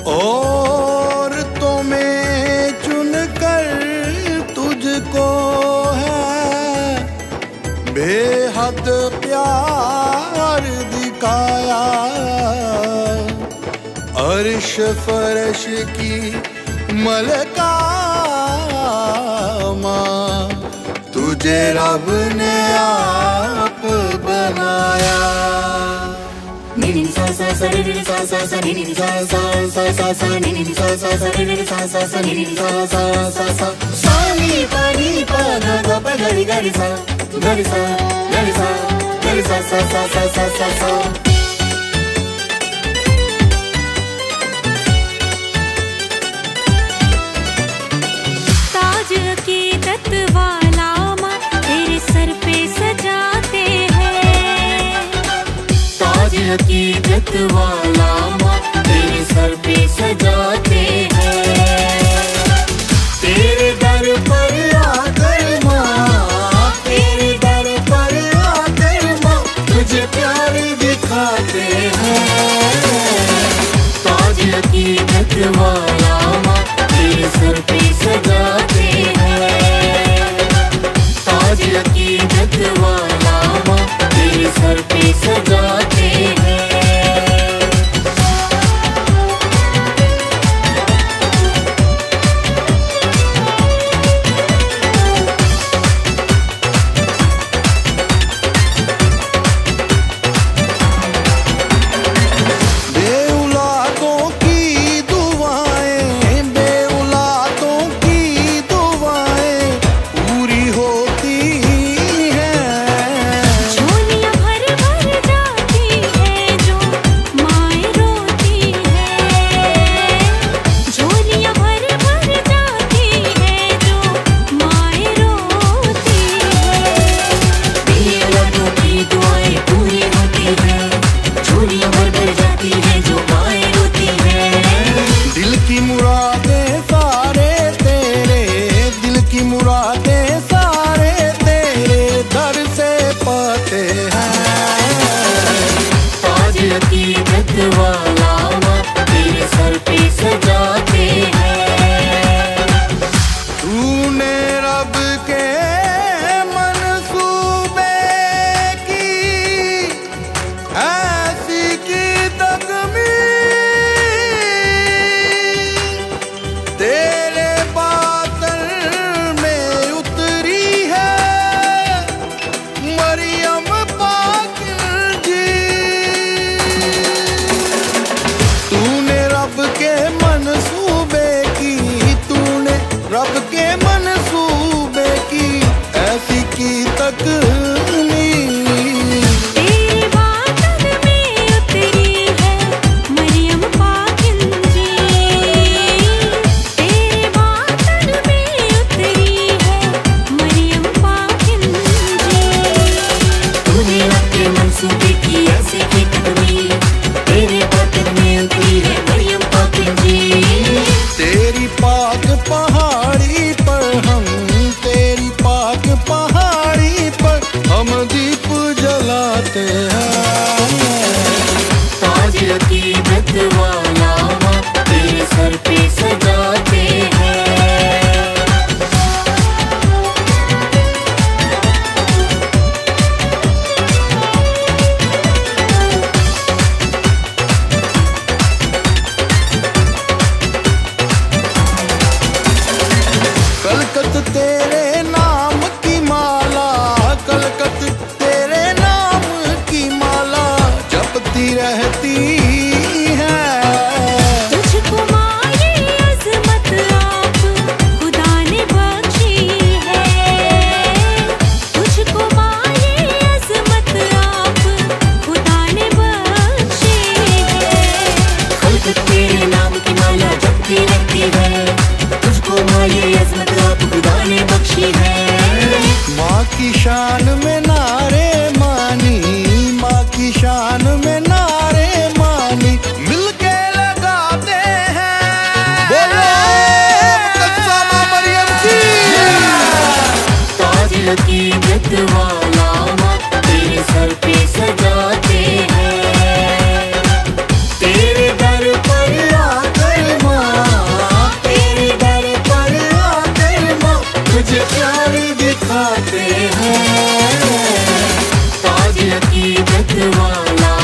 और तो मैं चुन कर तुझको है बेहद प्यार दिखाया। अर्श फरश की मलका माँ तुझे रब ने आप बनाया। नी नी सा सा सा नी नी सा सा सा नी नी सा सा सा सा सा नी नी सा सा सा नी नी सा सा सा नी नी सा सा सा सा सा नी पा गा गा पा गा री सा गा री सा गा री सा गा री सा सा सा सा सा सा सा। ताज अकीदत वाला माँ तेरे सर पे सजाते हैं। ताज अकीदत वाला माँ तेरे सर पे सजाते हैं। तेरे दर पर आकर माँ, तेरे दर पर आकर माँ तुझे प्यार दिखाते हैं। ताज अकीदत वाला माँ तेरे सर पे सजाते हैं। ताज अकीदत वाला माँ तेरे सर पे सजाते हैं। अकीदत वाला माँ तेरे सर पे सजाते हैं। तेरे दर पर आकर भी दिखाते हैं ताज अकीदत वाला।